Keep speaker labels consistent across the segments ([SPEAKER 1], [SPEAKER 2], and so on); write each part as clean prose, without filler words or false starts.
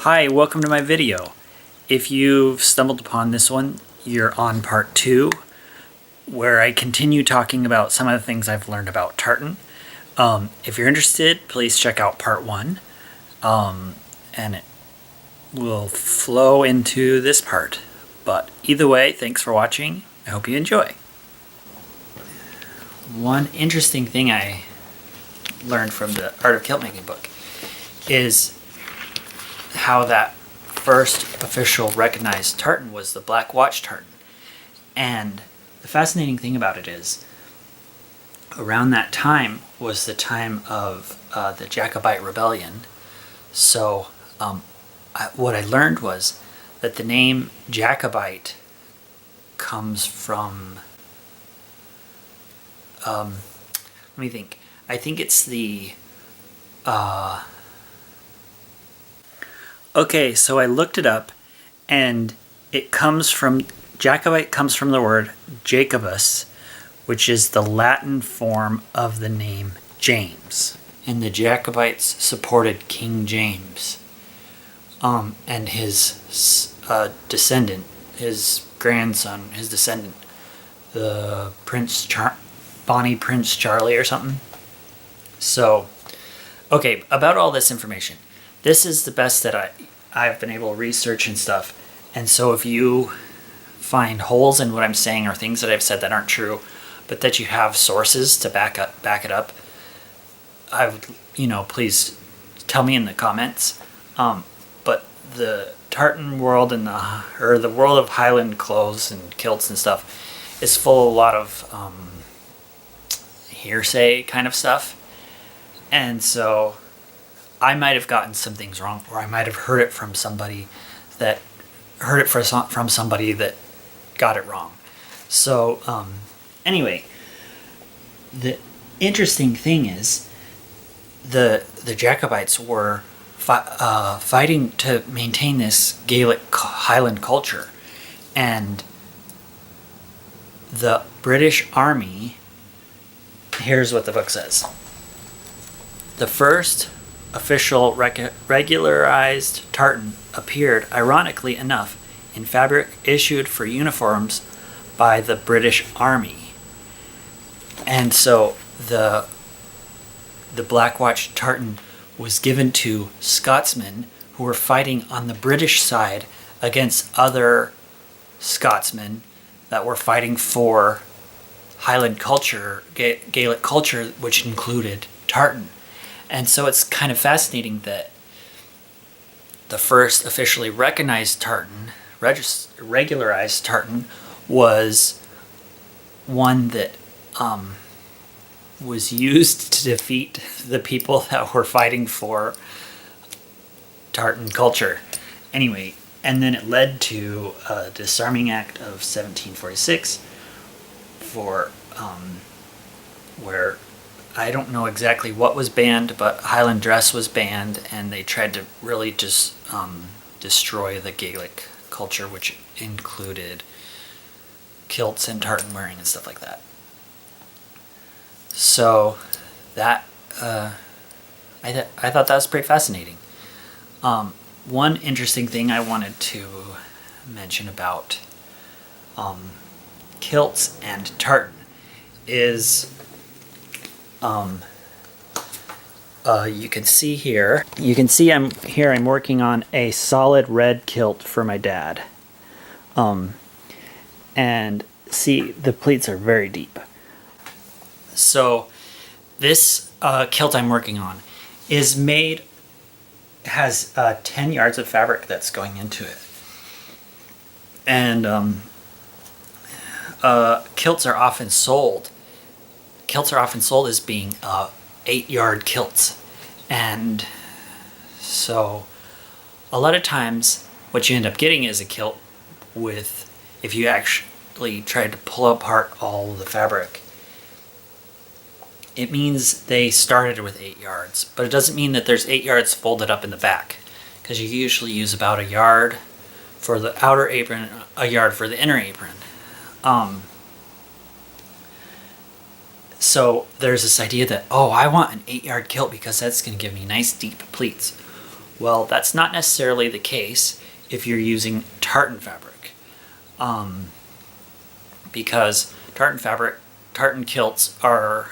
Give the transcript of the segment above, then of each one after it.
[SPEAKER 1] Hi, welcome to my video. If you've stumbled upon this one, you're on part 2, where I continue talking about some of the things I've learned about tartan. If you're interested, please check out part 1, and it will flow into this part. But either way, thanks for watching. I hope you enjoy. One interesting thing I learned from the Art of Kilt Making book is how that first official recognized tartan was the Black Watch tartan. And the fascinating thing about it is, around that time was the time of the Jacobite rebellion. So what I learned was that the name Jacobite comes from, let me think, I think it's the, okay, so I looked it up, and it comes from, Jacobite comes from the word Jacobus, which is the Latin form of the name James. And the Jacobites supported King James, and his descendant, his grandson, his descendant, the Bonnie Prince Charlie or something. So, okay, about all this information. This is the best that I've been able to research and stuff. And so if you find holes in what I'm saying or things that I've said that aren't true, but that you have sources to back it up, I would, please tell me in the comments. But the tartan world and the world of Highland clothes and kilts and stuff is full of a lot of hearsay kind of stuff. And so I might have gotten some things wrong, or I might have heard it from somebody that got it wrong. So anyway, the interesting thing is the Jacobites were fighting to maintain this Gaelic Highland culture, and the British Army. Here's what the book says. The first official regularized tartan appeared, ironically enough, in fabric issued for uniforms by the British Army. And so the Black Watch tartan was given to Scotsmen who were fighting on the British side against other Scotsmen that were fighting for Highland culture, Gaelic culture, which included tartan. And so it's kind of fascinating that the first officially recognized tartan, regularized tartan, was one that was used to defeat the people that were fighting for tartan culture. Anyway, and then it led to a Disarming Act of 1746 for where I don't know exactly what was banned, but Highland dress was banned, and they tried to really just destroy the Gaelic culture, which included kilts and tartan wearing and stuff like that. So that I thought that was pretty fascinating. One interesting thing I wanted to mention about kilts and tartan is you can see here. You can see I'm working on a solid red kilt for my dad. And see, the pleats are very deep. So this kilt I'm working on has 10 yards of fabric that's going into it. And kilts are often sold as being 8-yard kilts. And so a lot of times what you end up getting is a kilt with, if you actually try to pull apart all the fabric, it means they started with 8 yards, but it doesn't mean that there's 8 yards folded up in the back, because you usually use about 1 yard for the outer apron, 1 yard for the inner apron. So there's this idea that, oh, I want an 8-yard kilt because that's going to give me nice deep pleats. Well, that's not necessarily the case if you're using tartan fabric, because tartan kilts are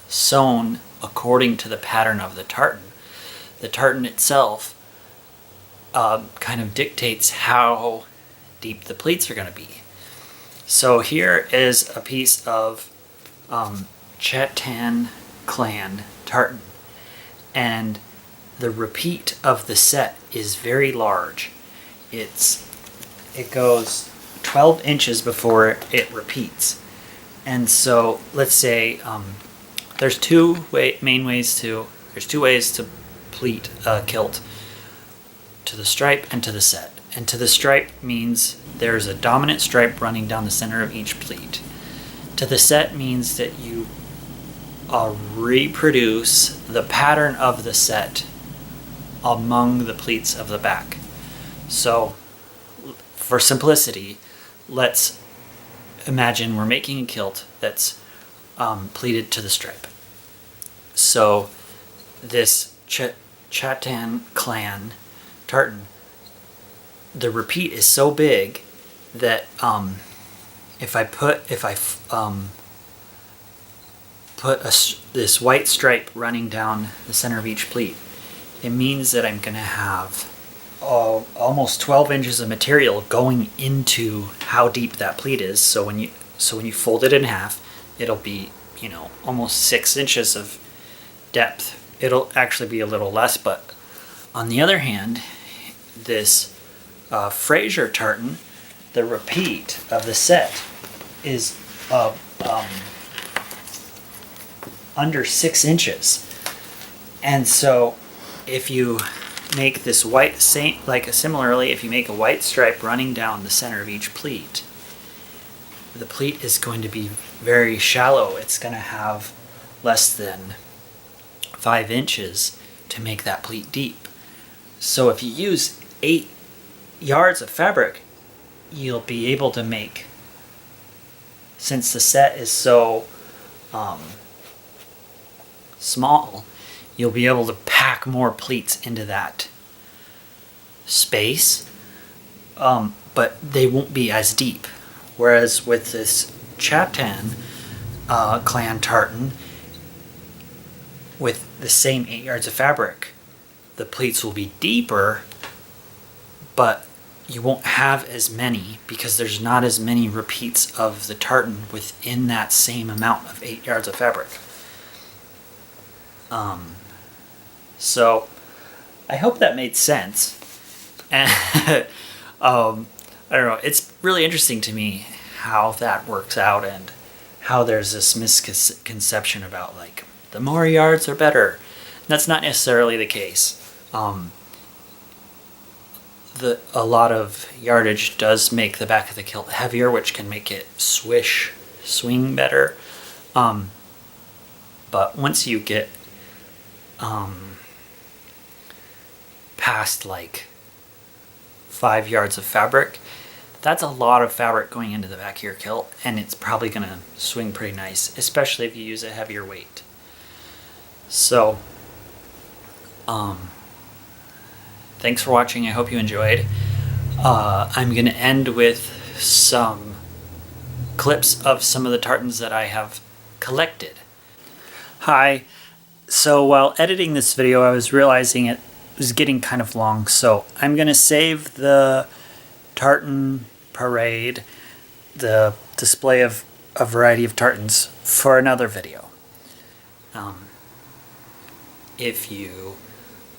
[SPEAKER 1] sewn according to the pattern of the tartan. The tartan itself kind of dictates how deep the pleats are going to be. So here is a piece of Tartan clan tartan, and the repeat of the set is very large. It goes 12 inches before it repeats. And so let's say there's two ways to pleat a kilt: to the stripe and to the set. And to the stripe means there's a dominant stripe running down the center of each pleat. To the set means that you reproduce the pattern of the set among the pleats of the back. So for simplicity, let's imagine we're making a kilt that's pleated to the stripe. So this Tartan clan tartan, the repeat is so big that if I put this white stripe running down the center of each pleat, it means that I'm going to have almost 12 inches of material going into how deep that pleat is. So when you fold it in half, it'll be, almost 6 inches of depth. It'll actually be a little less, but on the other hand, this Fraser tartan, the repeat of the set is under 6 inches. And so if you make this similarly, if you make a white stripe running down the center of each pleat, the pleat is going to be very shallow. It's going to have less than 5 inches to make that pleat deep. So if you use 8 yards of fabric, you'll be able to make, since the set is so small, you'll be able to pack more pleats into that space, but they won't be as deep. Whereas with this Tartan clan tartan, with the same 8 yards of fabric, the pleats will be deeper, but you won't have as many because there's not as many repeats of the tartan within that same amount of 8 yards of fabric. So I hope that made sense. And I don't know, it's really interesting to me how that works out and how there's this misconception about like the more yards are better. That's not necessarily the case. A lot of yardage does make the back of the kilt heavier, which can make it swing better. But once you get past like 5 yards of fabric, that's a lot of fabric going into the back of your kilt, and it's probably going to swing pretty nice, especially if you use a heavier weight. So, thanks for watching. I hope you enjoyed. I'm going to end with some clips of some of the tartans that I have collected. Hi. So while editing this video, I was realizing it was getting kind of long, so I'm going to save the tartan parade, the display of a variety of tartans, for another video. If you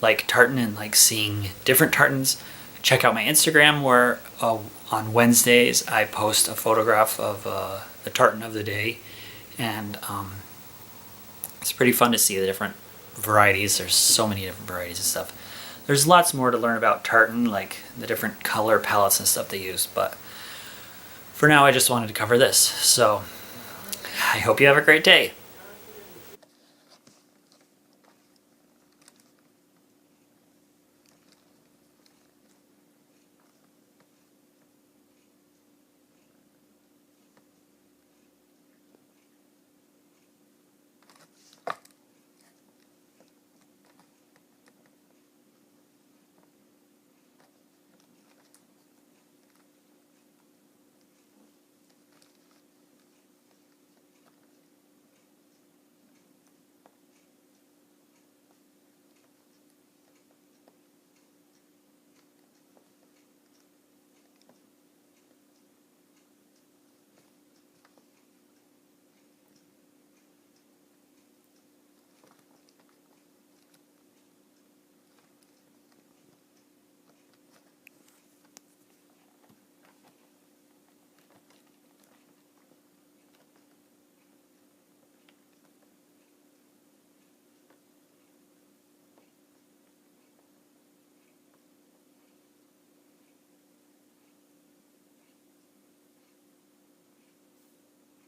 [SPEAKER 1] like tartan and like seeing different tartans, check out my Instagram, where on Wednesdays I post a photograph of the tartan of the day, and it's pretty fun to see the different varieties. There's so many different varieties of stuff. There's lots more to learn about tartan, like the different color palettes and stuff they use, but for now I just wanted to cover this. So I hope you have a great day.